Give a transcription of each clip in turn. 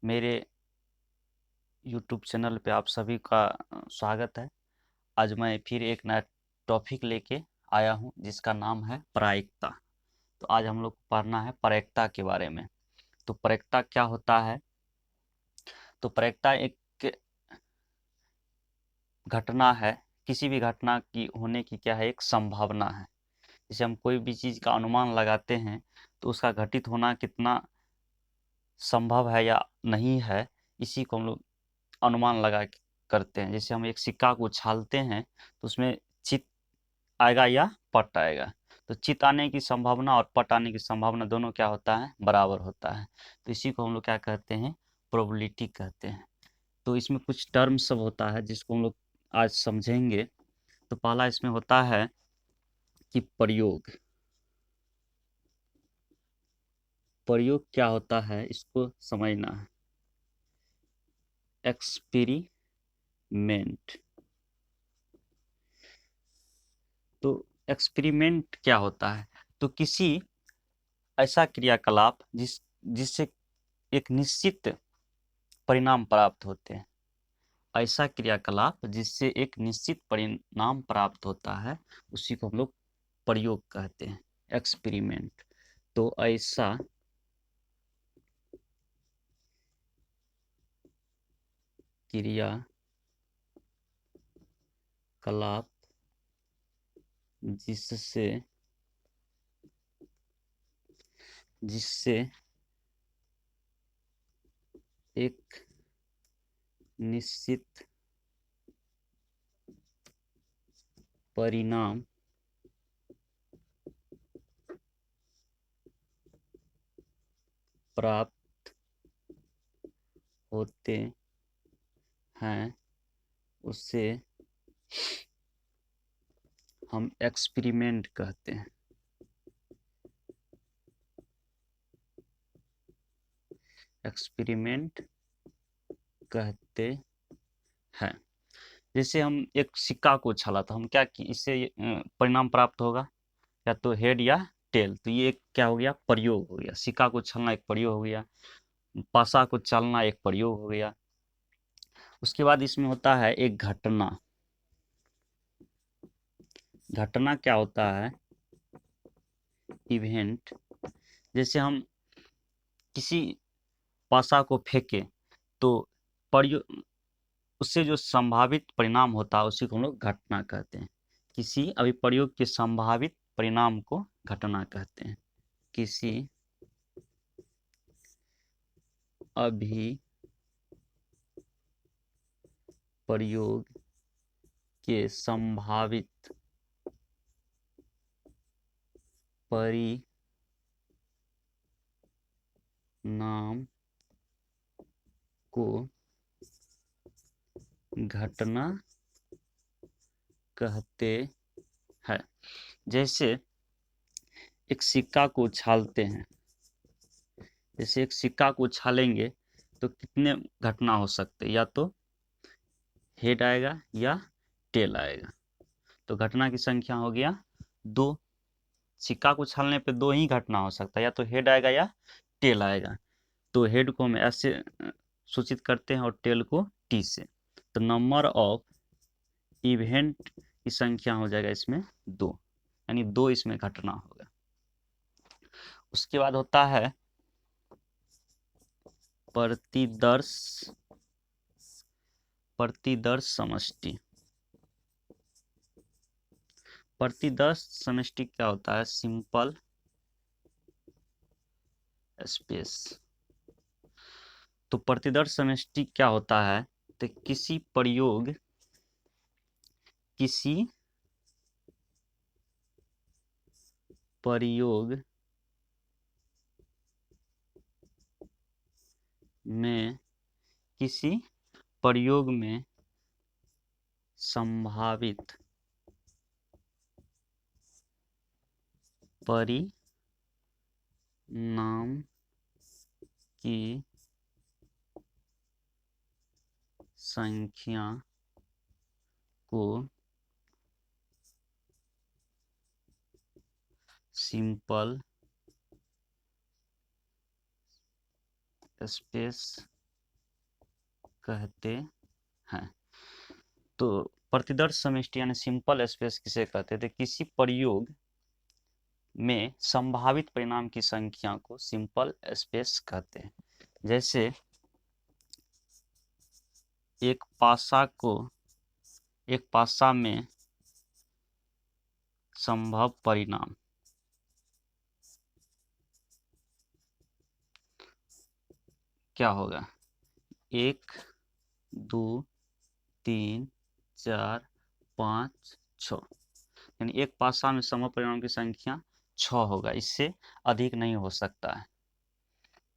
मेरे YouTube channel पे आप सभी का स्वागत है। आज मैं फिर एक नया टॉपिक लेके आया हूँ जिसका नाम है प्रायिकता। तो आज हम लोग को पढ़ना है प्रायिकता के बारे में। तो प्रायिकता क्या होता है? तो प्रायिकता एक घटना है, किसी भी घटना की होने की क्या है, एक संभावना है। जैसे हम कोई भी चीज़ का अनुमान लगाते हैं तो उसका घटित होना कितना संभव है या नहीं है, इसी को हम लोग अनुमान लगा के करते हैं। जैसे हम एक सिक्का को उछालते हैं तो उसमें चित आएगा या पट आएगा। तो चित आने की संभावना और पट आने की संभावना दोनों क्या होता है, बराबर होता है। तो इसी को हम लोग क्या कहते हैं, प्रोबेबिलिटी कहते हैं। तो इसमें कुछ टर्म सब होता है जिसको हम लोग आज समझेंगे। तो पहला इसमें होता है कि प्रयोग। प्रयोग क्या होता है इसको समझना है। एक्सपेरिमेंट। तो एक्सपेरिमेंट क्या होता है? तो किसी ऐसा क्रियाकलाप जिससे एक निश्चित परिणाम प्राप्त होते हैं। ऐसा क्रियाकलाप जिससे एक निश्चित परिणाम प्राप्त होता है, उसी को हम लोग प्रयोग कहते हैं, एक्सपेरिमेंट। तो ऐसा क्रियाकलाप जिससे जिससे एक निश्चित परिणाम प्राप्त होते हैं, उसे हम एक्सपेरिमेंट कहते हैं। एक्सपेरिमेंट कहते हैं। जैसे हम एक सिक्का को उछाला तो हम क्या कि इससे परिणाम प्राप्त होगा, या तो हेड या टेल। तो ये एक क्या हो गया, प्रयोग हो गया। सिक्का को उछलना एक प्रयोग हो गया, पासा को चलना एक प्रयोग हो गया। उसके बाद इसमें होता है एक घटना। घटना क्या होता है, इवेंट। जैसे हम किसी पासा को फेंके तो प्रयोग, उससे जो संभावित परिणाम होता है उसी को हम लोग घटना कहते हैं। किसी अभिप्रयोग के संभावित परिणाम को घटना कहते हैं। किसी अभिप्रयोग के संभावित परिणाम को घटना कहते हैं। जैसे एक सिक्का को उछालते हैं, जैसे एक सिक्का को उछालेंगे तो कितने घटना हो सकते हैं, या तो हेड आएगा या टेल आएगा। तो घटना की संख्या हो गया दो। सिक्का को उछालने पे दो ही घटना हो सकता है, या तो हेड आएगा या टेल आएगा। तो हेड को हम ऐसे सूचित करते हैं और टेल को टी से। तो नंबर ऑफ इवेंट की संख्या हो जाएगा इसमें दो, यानी दो इसमें घटना होगा। उसके बाद होता है प्रतिदर्श। प्रतिदर्श समष्टि। प्रतिदर्श समष्टि क्या होता है, सिंपल स्पेस। तो प्रतिदर्श समष्टि क्या होता है, तो किसी प्रयोग में किसी प्रयोग में संभावित परिणाम की संख्या को सिंपल स्पेस कहते हैं। तो प्रतिदर्श समष्टि यानी सिंपल स्पेस किसे कहते थे? किसी प्रयोग में संभावित परिणाम की संख्या को सिंपल स्पेस कहते हैं। जैसे एक पासा में संभव परिणाम क्या होगा? 1, 2, 3, 4, 5, 6, यानी एक पासा में संभव परिणाम की संख्या 6 होगा, इससे अधिक नहीं हो सकता है।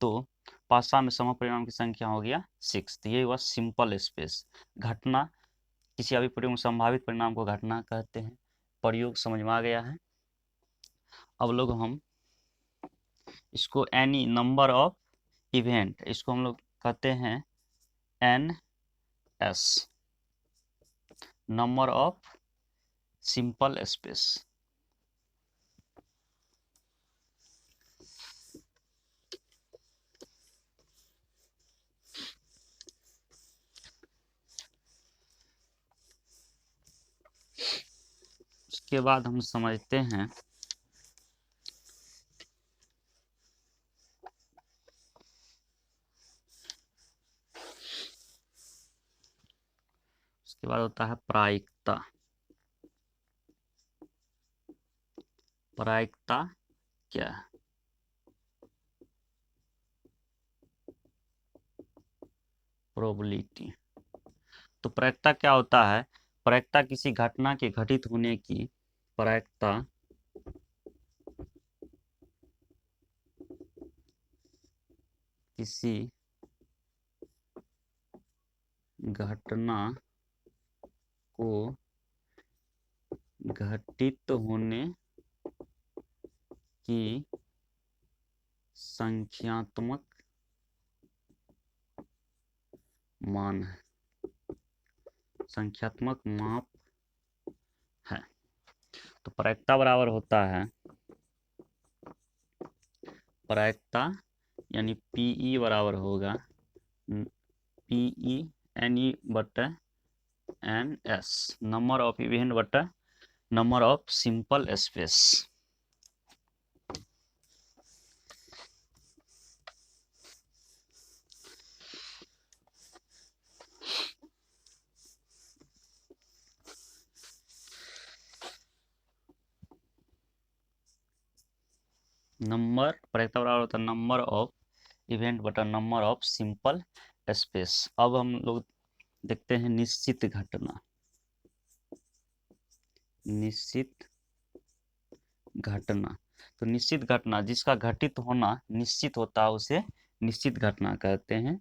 तो पासा में संभव परिणाम की संख्या हो गया 6। तो ये हुआ सिंपल स्पेस। घटना, किसी अभी प्रयोग में संभावित परिणाम को घटना कहते हैं। प्रयोग समझ में आ गया है। अब लोग हम इसको एनी नंबर ऑफ इवेंट, इसको हम लोग कहते हैं N S, number of simple space. उसके बाद हम समझते हैं उसके बाद होता है प्रायिकता। प्रायिकता क्या है? प्रोबेबिलिटी। तो प्रायिकता क्या होता है? प्रायिकता किसी घटना के घटित होने की प्रायिकता किसी घटना को घटित होने की संख्यात्मक मान है, संख्यात्मक माप है। तो प्रायिकता बराबर होता है, प्रायिकता यानी पीई बराबर होगा पीई एन ई बटा n S, number of event बटा number of simple space. Number, प्रायिकता बराबर होता है नंबर ऑफ इवेंट बटा नंबर ऑफ सिंपल स्पेस। अब हम लोग देखते हैं निश्चित घटना। निश्चित घटना, तो निश्चित घटना जिसका घटित होना निश्चित होता है उसे निश्चित घटना कहते हैं।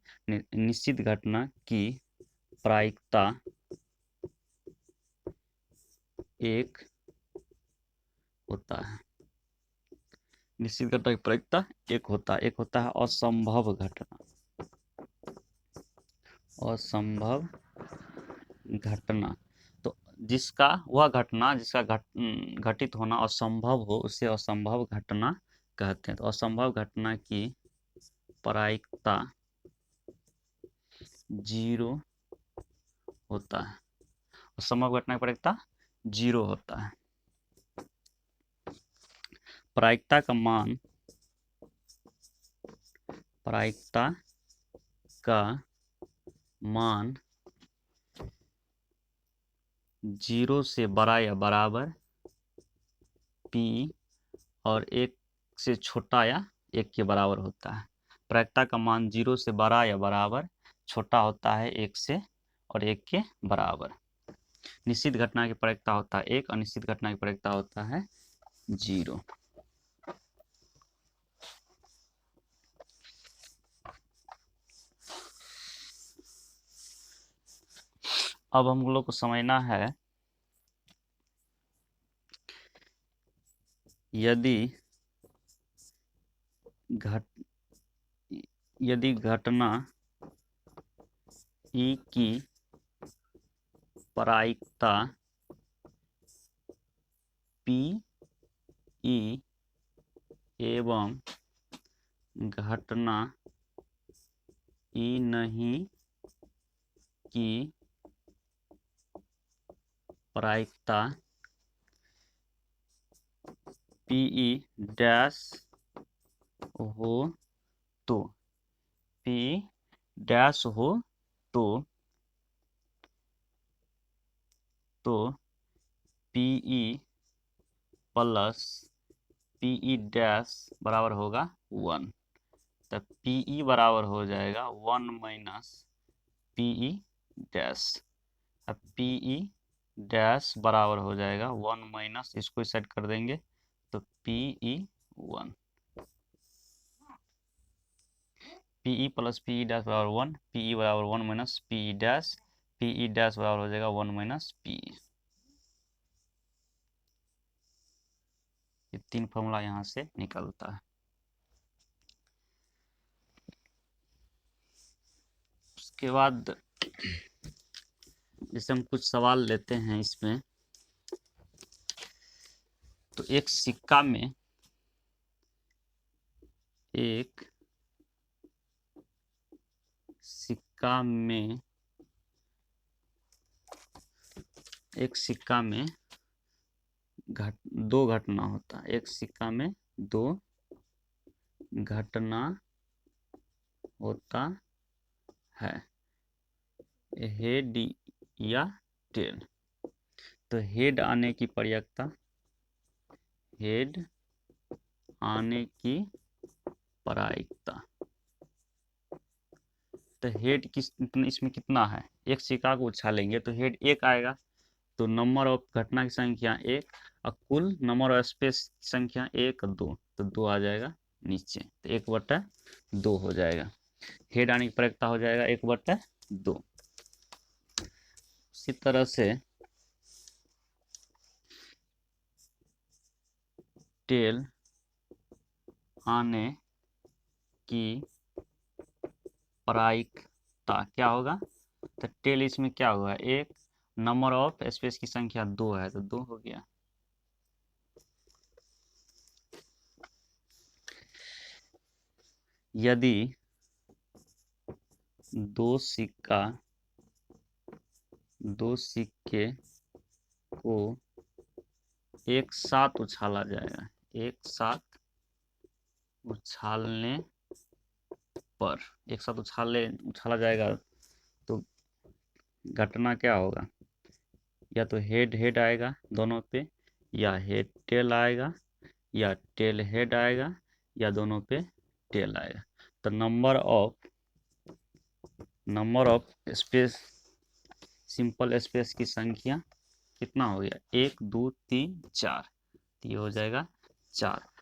निश्चित घटना की प्रायिकता एक होता है, निश्चित घटना की प्रायिकता एक होता है। एक होता है असंभव घटना। असंभव घटना, तो जिसका वह घटना जिसका घटित होना असंभव हो उसे असंभव घटना कहते हैं। तो असंभव घटना की प्रायिकता 0 होता है। असंभव घटना की प्रायिकता 0 होता है। प्रायिकता का मान, प्रायिकता का मान 0 से बड़ा या बराबर पी और 1 से छोटा या 1 के बराबर होता है। प्रायिकता का मान 0 से बड़ा या बराबर, छोटा होता है 1 से और 1 के बराबर। निश्चित घटना की प्रायिकता होता है 1, अनिश्चित घटना की प्रायिकता होता है 0। अब हम लोग को समझना है यदि घटना ई की प्रायिकता पी ई एवं घटना ई नहीं की प्रायिकता पीई डैश हो तो पी डैश हो तो पीई प्लस पीई डैश बराबर होगा 1। तो पीई बराबर हो जाएगा 1 माइनस पीई डैश। अब पीई डैश बराबर हो जाएगा 1 माइनस, इसको सेट कर देंगे तो PE 1, PE plus PE dash बराबर 1, पीई बराबर 1 माइनस पीई डैश बराबर हो जाएगा 1 माइनस पीई। ये 3 फॉर्मूला यहाँ से निकलता है। उसके बाद जैसे हम कुछ सवाल लेते हैं इसमें, तो एक सिक्का में दो घटना होता है। एक सिक्का में दो घटना होता है, हेड या टेल। तो हेड आने की प्रायिकता, तो हेड इसमें कितना है, एक सिक्का को उछालेंगे तो हेड 1 आएगा, तो नंबर ऑफ घटना की संख्या 1 और कुल नंबर ऑफ स्पेस की संख्या 1 2, तो 2 आ जाएगा नीचे, तो 1/2 हो जाएगा। हेड आने की प्रायिकता हो जाएगा 1/2। इसी तरह से टेल आने की प्रायिकता क्या होगा, तो टेल इसमें क्या होगा, एक नंबर ऑफ स्पेस की संख्या 2 है तो 2 हो गया। यदि दो सिक्के को एक साथ उछाला जाएगा, एक साथ उछाला जाएगा तो घटना क्या होगा, या तो हेड आएगा दोनों पे, या हेड टेल आएगा, या टेल हेड आएगा, या दोनों पे टेल आएगा। तो number of space, simple space की संख्या कितना हो गया, 1 2 3 4, ये हो जाएगा 4।